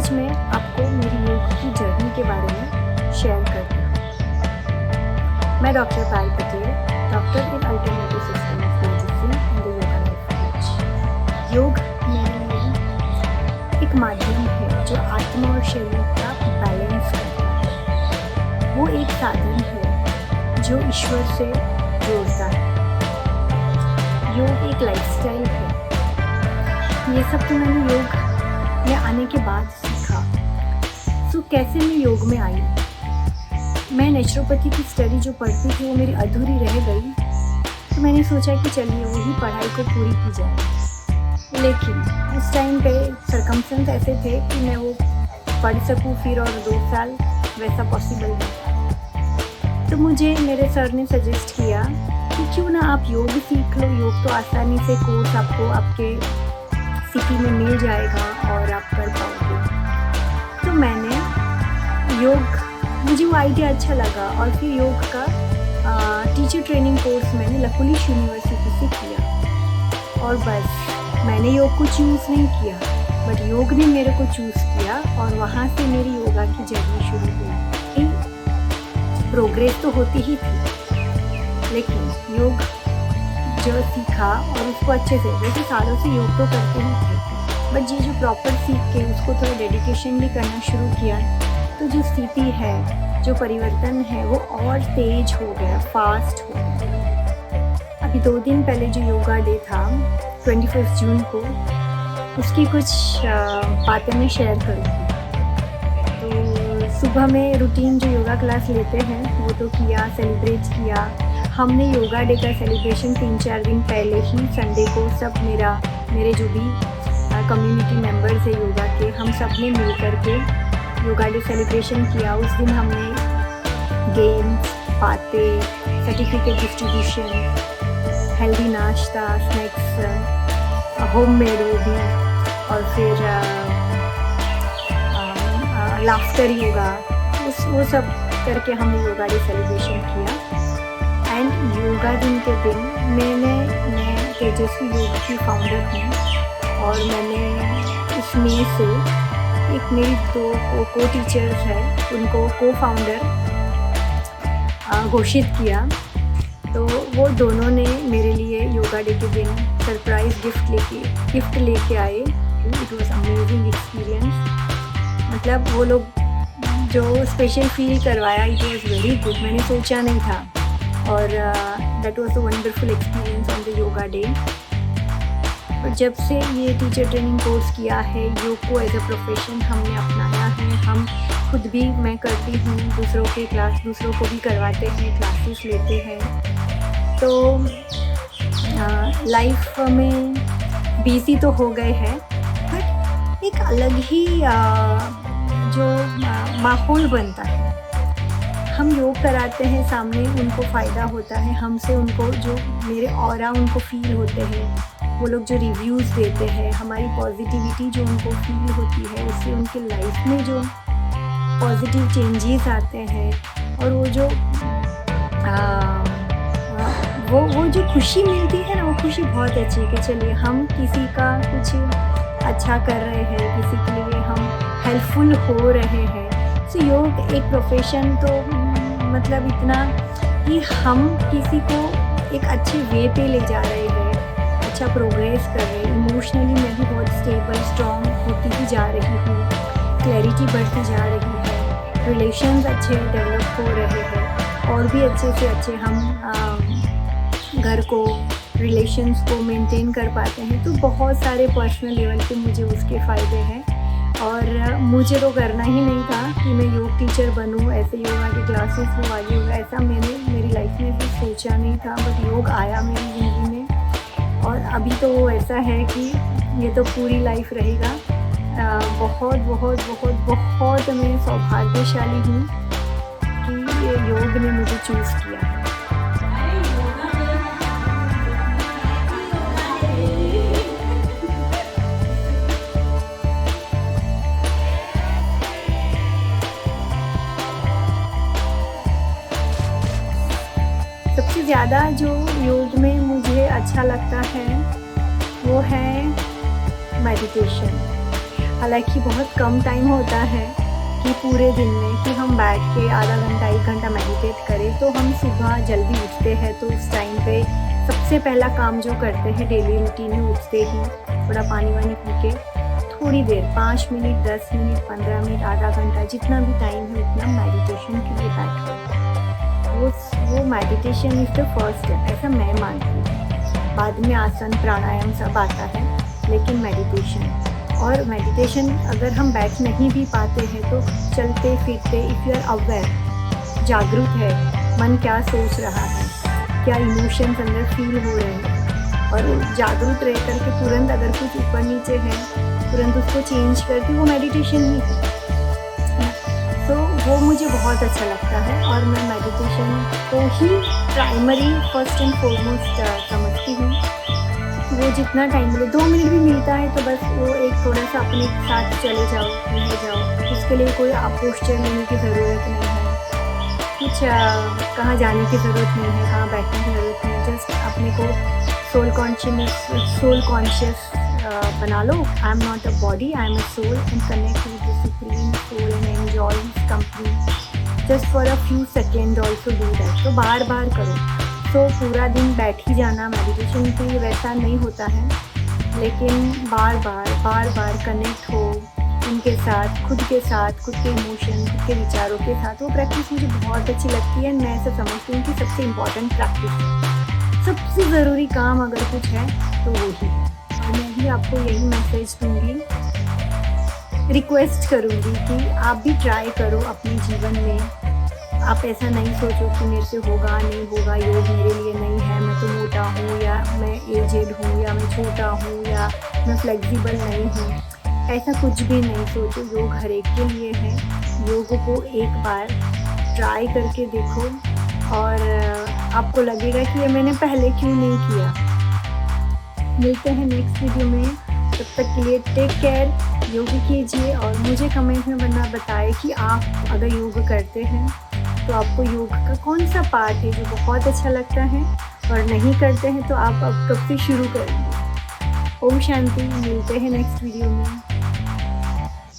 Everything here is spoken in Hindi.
आज मैं आपको मेरी योग की जर्नी के बारे में शेयर करती हूँ। मैं doctor Payal Patel, doctor in alternative system of medicine and the yoga life coach. योग मेरे लिए एक माध्यम है जो आत्मा और शरीर का बैलेंस करता है। वो एक साधन है जो ईश्वर से जोड़ता है। योग एक लाइफस्टाइल है। ये सब तो मैंने योग में आने के बाद सीखा। तो कैसे मैं योग में आई? मैं नेचुरोपैथी की स्टडी जो पढ़ती थी वो मेरी अधूरी रह गई, तो मैंने सोचा कि चलिए वही पढ़ाई को पूरी की जाए। लेकिन उस टाइम पे सरकमस्टेंस ऐसे थे कि मैं वो पढ़ सकूं फिर और 2 साल, वैसा पॉसिबल नहीं था। तो मुझे मेरे सर ने सजेस्ट किया कि क्यों ना आप योग सीख लो। योग तो आसानी से कोर्स आपको आपके सिटी में मिल जाएगा और आप कर पाओगे। तो मैंने मुझे वो आइडिया अच्छा लगा और फिर योग का टीचर ट्रेनिंग कोर्स मैंने लकुलिश यूनिवर्सिटी से किया। और बस मैंने योग को चूज़ नहीं किया, बट योग ने मेरे को चूज़ किया और वहाँ से मेरी योगा की जर्नी शुरू हुई। प्रोग्रेस तो होती ही थी, लेकिन योग जो सीखा और उसको अच्छे से, वैसे सालों से योग तो करते ही थे, बट ये जो प्रॉपर सीख के उसको थोड़ा डेडिकेशन भी करना शुरू किया, तो जो स्थिति है, जो परिवर्तन है, वो और तेज हो गया, फास्ट हो गया। अभी 2 दिन पहले जो योगा डे था 21 जून को, उसकी कुछ बातें मैं शेयर करूँगी। तो सुबह में रूटीन जो योगा क्लास लेते हैं वो तो किया, सेलिब्रेट किया। हमने योगा डे का सेलिब्रेशन 3-4 दिन पहले ही संडे को सब मेरे जो भी कम्युनिटी मेंबर्स है योगा के, हम सब ने मिल कर के योगा डे सेलिब्रेशन किया। उस दिन हमने गेम्स, बातें, सर्टिफिकेट डिस्ट्रीब्यूशन, हेल्दी नाश्ता, स्नैक्स, होममेड वो भी, और फिर लाफ्टर योगा, वो सब करके हमने योगा डे सेलिब्रेशन किया। एंड योगा दिन के दिन मैं तेजस्वी योग की फाउंडर हूँ और मैंने इसमें से एक मेरी 2 को टीचर्स हैं, उनको को फाउंडर घोषित किया। तो वो दोनों ने मेरे लिए योगा डे के दिन सरप्राइज़ गिफ्ट लेके आए। It was amazing experience. मतलब वो लोग जो स्पेशल फील करवाया, इट वॉज वेरी गुड। मैंने सोचा नहीं था, और that was a wonderful experience on the yoga day. और जब से ये टीचर ट्रेनिंग कोर्स किया है, योग को एज अ प्रोफेशन हमने अपनाया है। हम खुद भी, मैं करती हूँ, दूसरों को भी करवाते हैं, क्लासेस लेते हैं। तो लाइफ में बिजी तो हो गए हैं, बट एक अलग ही जो माहौल बनता है। हम योग कराते हैं, सामने उनको फ़ायदा होता है, हमसे उनको जो मेरे ऑरा उनको फील होते हैं, वो लोग जो रिव्यूज़ देते हैं, हमारी पॉजिटिविटी जो उनको फील होती है, उससे उनके लाइफ में जो पॉजिटिव चेंजेस आते हैं, और वो जो खुशी मिलती है ना, वो खुशी बहुत अच्छी है कि चलिए हम किसी का कुछ अच्छा कर रहे हैं, किसी के लिए हम हेल्पफुल हो रहे हैं। तो योग एक प्रोफेशन तो मतलब इतना कि हम किसी को एक अच्छे वे पे ले जा रहे हैं, अच्छा प्रोग्रेस कर रहे हैं। इमोशनली मैं भी बहुत स्टेबल, स्ट्रॉन्ग होती ही जा रही हूँ, क्लैरिटी बढ़ती जा रही है, रिलेशंस अच्छे डेवलप हो रहे हैं, और भी अच्छे से अच्छे हम घर को, रिलेशंस को मेंटेन कर पाते हैं। तो बहुत सारे पर्सनल लेवल पे मुझे उसके फ़ायदे हैं, और मुझे तो करना ही नहीं था कि मैं योग टीचर बनूं, ऐसे योगा की क्लासेस लूँ, आगे होगा, ऐसा मैंने मेरी लाइफ में भी सोचा नहीं था। बट योग आया मेरी ज़िंदगी में, और अभी तो वो ऐसा है कि ये तो पूरी लाइफ रहेगा। बहुत बहुत बहुत बहुत मैं सौभाग्यशाली हूँ कि ये योग ने मुझे चूज़ किया है। सबसे ज़्यादा जो योग में मुझे अच्छा लगता है वो है मेडिटेशन। हालांकि बहुत कम टाइम होता है कि पूरे दिन में कि हम बैठ के आधा घंटा 1 घंटा मेडिटेट करें। तो हम सुबह जल्दी उठते हैं तो उस टाइम पे सबसे पहला काम जो करते हैं डेली रूटीन में उठते ही थोड़ा पानी वानी पी के थोड़ी देर 5 मिनट 10 मिनट 15 मिनट आधा घंटा जितना भी टाइम है उतना मेडिटेशन के लिए बैठो। वो meditation is the first step, ऐसा मैं मानती हूँ। बाद में आसन प्राणायाम सब आता है, लेकिन मेडिटेशन और मेडिटेशन अगर हम बैठ नहीं भी पाते हैं तो चलते फिरते इफ़ यू आर अवेयर, जागरूक है, मन क्या सोच रहा है, क्या इमोशंस अंदर फील हो रहे हैं, और जागरूक रह करके तुरंत अगर कुछ ऊपर नीचे है तुरंत उसको चेंज करके वो मेडिटेशन ही है। तो वो मुझे बहुत अच्छा लगता है और मैं मेडिटेशन को ही प्राइमरी फर्स्ट एंड फॉरमोस्ट समझती हूँ। वो जितना टाइम मिले 2 मिनट भी मिलता है तो बस वो एक थोड़ा सा अपने साथ चले जाओ, घूमने जाओ। उसके लिए कोई पोस्चर लेने की ज़रूरत नहीं है, कुछ कहाँ जाने की ज़रूरत नहीं है, कहाँ बैठने की ज़रूरत नहीं है। जस्ट अपने को सोल कॉन्शियस बना लो। I am not a body, I am a soul and connect with the supreme soul and enjoy his company just for a few second also do that. तो बार बार करो। तो पूरा दिन बैठ ही जाना मेडिटेशन के लिए वैसा नहीं होता है, लेकिन बार बार कनेक्ट हो उनके साथ, खुद के इमोशन, खुद के विचारों के साथ। वो प्रैक्टिस मुझे बहुत अच्छी लगती है। मैं ऐसा समझती हूँ कि सबसे इम्पॉर्टेंट प्रैक्टिस है, सबसे ज़रूरी काम अगर कुछ है तो वो ही है। और मैं भी आपको यही मैसेज दूँगी, रिक्वेस्ट करूँगी कि आप भी ट्राई करो अपने जीवन में। आप ऐसा नहीं सोचो कि मेरे से होगा नहीं होगा, योग मेरे लिए नहीं है, मैं तो मोटा हूँ या मैं एजेड हूँ या मैं छोटा हूँ या मैं फ्लेक्सिबल नहीं हूँ। ऐसा कुछ भी नहीं सोचो, योग हर एक के लिए है। योग को एक बार ट्राई करके देखो और आपको लगेगा कि ये मैंने पहले क्यों नहीं किया। मिलते हैं नेक्स्ट वीडियो में, तब तक के लिए टेक केयर, योग कीजिए और मुझे कमेंट में बताएं कि आप अगर योग करते हैं तो आपको योग का कौन सा पार्ट है जो बहुत अच्छा लगता है, और नहीं करते हैं तो आप अब कब से शुरू करेंगे। ओम शांति। मिलते हैं नेक्स्ट वीडियो में।